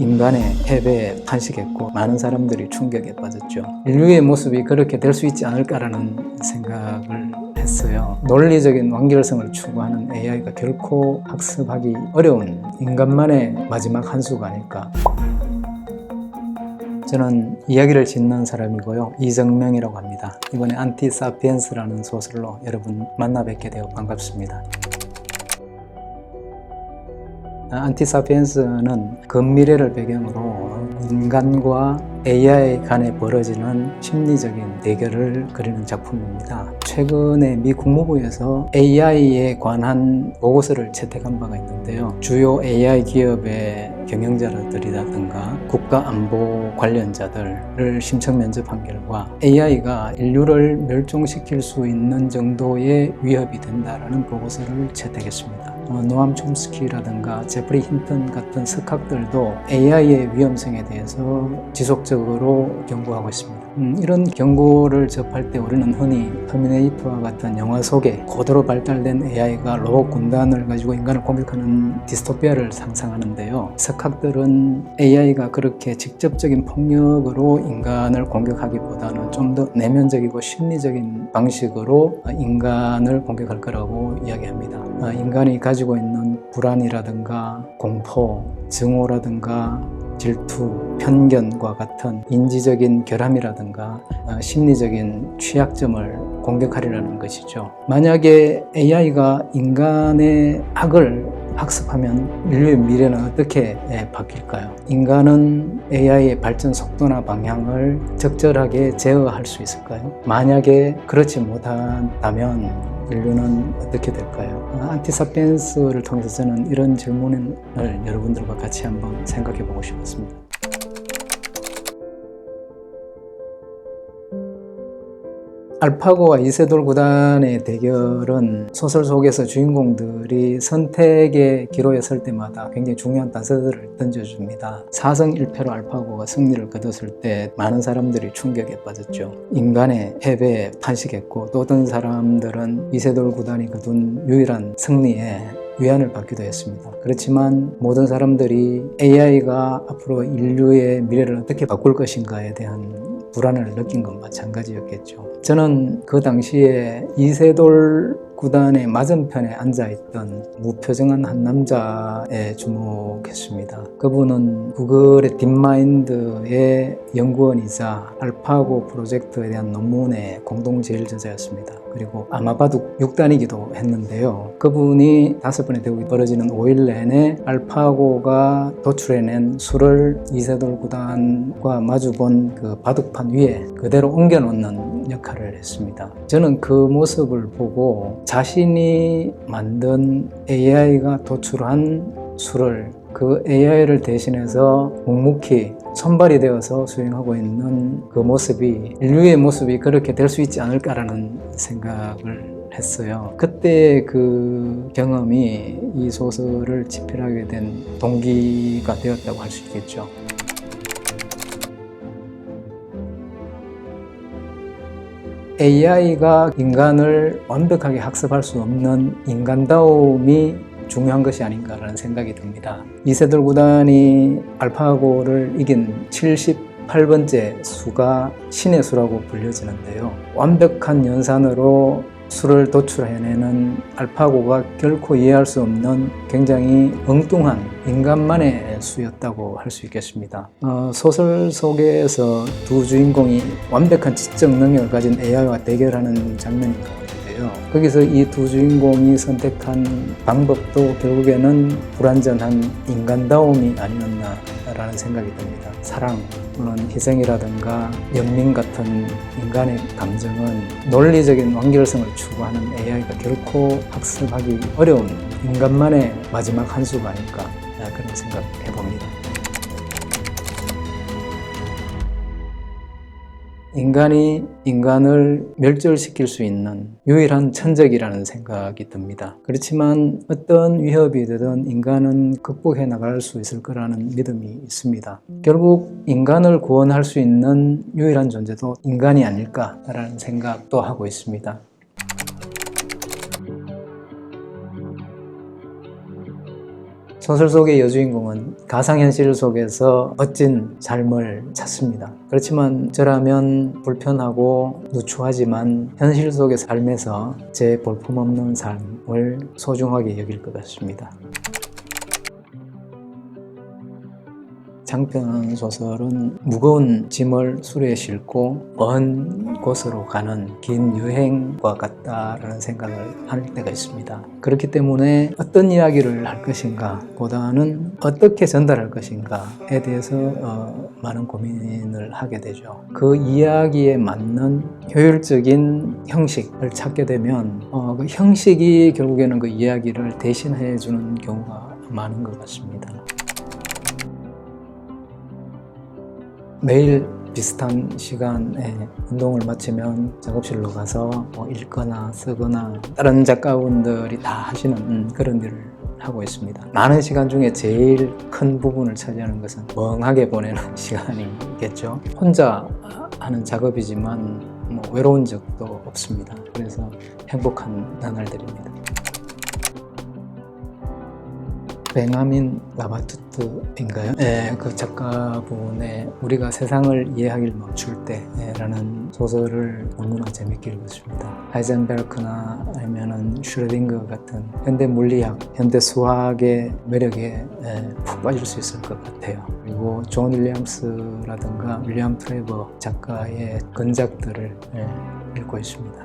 인간의 패배에 탄식했고 많은 사람들이 충격에 빠졌죠. 인류의 모습이 그렇게 될 수 있지 않을까라는 생각을 했어요. 논리적인 완결성을 추구하는 AI가 결코 학습하기 어려운 인간만의 마지막 한 수가 아닐까. 저는 이야기를 짓는 사람이고요. 이정명이라고 합니다. 이번에 안티사피엔스라는 소설로 여러분 만나 뵙게 되어 반갑습니다. 안티사피엔스는 근미래를 배경으로 인간과 AI 간에 벌어지는 심리적인 대결을 그리는 작품입니다. 최근에 미 국무부에서 AI에 관한 보고서를 채택한 바가 있는데요. 주요 AI 기업의 경영자들이라든가 국가안보 관련자들을 심층 면접한 결과 AI가 인류를 멸종시킬 수 있는 정도의 위협이 된다라는 보고서를 채택했습니다. 노암 촘스키라든가 제프리 힌턴 같은 석학들도 AI의 위험성에 대해서 지속적으로 경고하고 있습니다. 이런 경고를 접할 때 우리는 흔히 터미네이터와 같은 영화 속에 고도로 발달된 AI가 로봇 군단을 가지고 인간을 공격하는 디스토피아를 상상하는데요. 석학들은 AI가 그렇게 직접적인 폭력으로 인간을 공격하기보다는 좀 더 내면적이고 심리적인 방식으로 인간을 공격할 거라고 이야기합니다. 인간이 가지고 있는 불안이라든가 공포, 증오라든가 질투, 편견과 같은 인지적인 결함이라든가 심리적인 취약점을 공격하리라는 것이죠. 만약에 AI가 인간의 악을 학습하면 인류의 미래는 어떻게 바뀔까요? 인간은 AI의 발전 속도나 방향을 적절하게 제어할 수 있을까요? 만약에 그렇지 못한다면 인류는 어떻게 될까요? 안티사피엔스를 통해서 저는 이런 질문을 여러분들과 같이 한번 생각해 보고 싶었습니다. 알파고와 이세돌 구단의 대결은 소설 속에서 주인공들이 선택의 기로에 설 때마다 굉장히 중요한 단서들을 던져줍니다. 4승 1패로 알파고가 승리를 거뒀을 때 많은 사람들이 충격에 빠졌죠. 인간의 패배에 탄식했고 또 어떤 사람들은 이세돌 구단이 거둔 유일한 승리에 위안을 받기도 했습니다. 그렇지만 모든 사람들이 AI가 앞으로 인류의 미래를 어떻게 바꿀 것인가에 대한 불안을 느낀 건 마찬가지였겠죠. 저는 그 당시에 이세돌 구단의 맞은편에 앉아있던 무표정한 한 남자에 주목했습니다. 그분은 구글의 딥마인드의 연구원이자 알파고 프로젝트에 대한 논문의 공동 제일저자였습니다. 그리고 아마바둑 6단이기도 했는데요. 그분이 5번의 대국이 벌어지는 5일 내내 알파고가 도출해낸 수를 이세돌 구단과 마주본 그 바둑판 위에 그대로 옮겨놓는 역할을 했습니다. 저는 그 모습을 보고 자신이 만든 AI가 도출한 수를 그 AI를 대신해서 묵묵히 손발이 되어서 수행하고 있는 그 모습이 인류의 모습이 그렇게 될 수 있지 않을까라는 생각을 했어요. 그때 그 경험이 이 소설을 집필하게 된 동기가 되었다고 할 수 있겠죠. AI가 인간을 완벽하게 학습할 수 없는 인간다움이 중요한 것이 아닌가라는 생각이 듭니다. 이세돌 구단이 알파고를 이긴 78번째 수가 신의 수라고 불려지는데요. 완벽한 연산으로 수를 도출해내는 알파고가 결코 이해할 수 없는 굉장히 엉뚱한 인간만의 수였다고 할 수 있겠습니다. 소설 속에서 두 주인공이 완벽한 지적 능력을 가진 AI와 대결하는 장면이 나오는데요. 거기서 이 두 주인공이 선택한 방법도 결국에는 불완전한 인간다움이 아니었나라는 생각이 듭니다. 사랑 또는 희생이라든가 연민 같은 인간의 감정은 논리적인 완결성을 추구하는 AI가 결코 학습하기 어려운 인간만의 마지막 한 수가 아닐까 그런 생각 해봅니다. 인간이 인간을 멸절시킬 수 있는 유일한 천적이라는 생각이 듭니다. 그렇지만 어떤 위협이 되든 인간은 극복해 나갈 수 있을 거라는 믿음이 있습니다. 결국 인간을 구원할 수 있는 유일한 존재도 인간이 아닐까라는 생각도 하고 있습니다. 소설 속의 여주인공은 가상현실 속에서 멋진 삶을 찾습니다. 그렇지만 저라면 불편하고 누추하지만 현실 속의 삶에서 제 볼품없는 삶을 소중하게 여길 것 같습니다. 장편 소설은 무거운 짐을 수레에 싣고 먼 곳으로 가는 긴 여행과 같다라는 생각을 할 때가 있습니다. 그렇기 때문에 어떤 이야기를 할 것인가 보다는 어떻게 전달할 것인가에 대해서 많은 고민을 하게 되죠. 그 이야기에 맞는 효율적인 형식을 찾게 되면 그 형식이 결국에는 그 이야기를 대신해 주는 경우가 많은 것 같습니다. 매일 비슷한 시간에 운동을 마치면 작업실로 가서 읽거나 쓰거나 다른 작가분들이 다 하시는 그런 일을 하고 있습니다. 많은 시간 중에 제일 큰 부분을 차지하는 것은 멍하게 보내는 시간이겠죠. 혼자 하는 작업이지만 외로운 적도 없습니다. 그래서 행복한 나날들입니다. 베냐민 라바투트인가요? 네, 그 작가분의 우리가 세상을 이해하길 멈출 때라는 소설을 너무나 재밌게 읽었습니다. 하이젠베르크나 아니면은 슈레딩거 같은 현대 물리학, 현대 수학의 매력에 푹 빠질 수 있을 것 같아요. 그리고 존 윌리엄스라든가 윌리엄 트레버 작가의 근작들을 읽고 있습니다.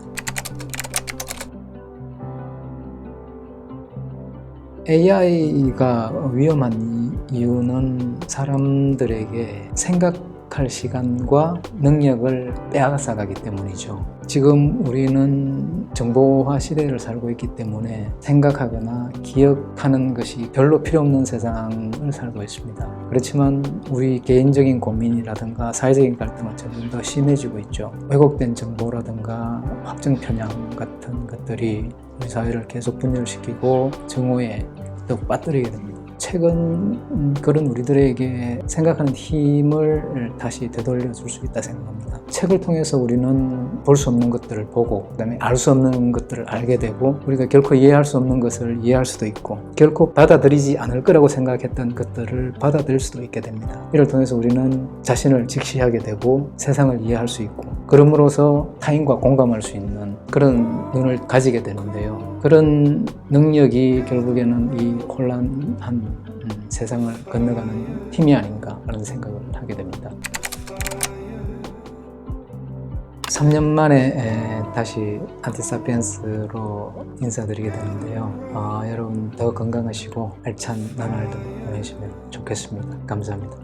AI가 위험한 이유는 사람들에게 생각할 시간과 능력을 빼앗아가기 때문이죠. 지금 우리는 정보화 시대를 살고 있기 때문에 생각하거나 기억하는 것이 별로 필요 없는 세상을 살고 있습니다. 그렇지만 우리 개인적인 고민이라든가 사회적인 갈등은 점점 더 심해지고 있죠. 왜곡된 정보라든가 확정 편향 같은 것들이 우리 사회를 계속 분열시키고 증오에 또 빠뜨리게 됩니다. 책은 그런 우리들에게 생각하는 힘을 다시 되돌려 줄 수 있다 생각합니다. 책을 통해서 우리는 볼 수 없는 것들을 보고 그다음에 알 수 없는 것들을 알게 되고 우리가 결코 이해할 수 없는 것을 이해할 수도 있고 결코 받아들이지 않을 거라고 생각했던 것들을 받아들일 수도 있게 됩니다. 이를 통해서 우리는 자신을 직시하게 되고 세상을 이해할 수 있고 그럼으로써 타인과 공감할 수 있는 그런 눈을 가지게 되는데요. 그런 능력이 결국에는 이 혼란한 세상을 건너가는 힘이 아닌가 라는 생각을 하게 됩니다. 3년 만에 다시 안티사피엔스로 인사드리게 되는데요. 여러분 더 건강하시고 알찬 나날도 보내시면 좋겠습니다. 감사합니다.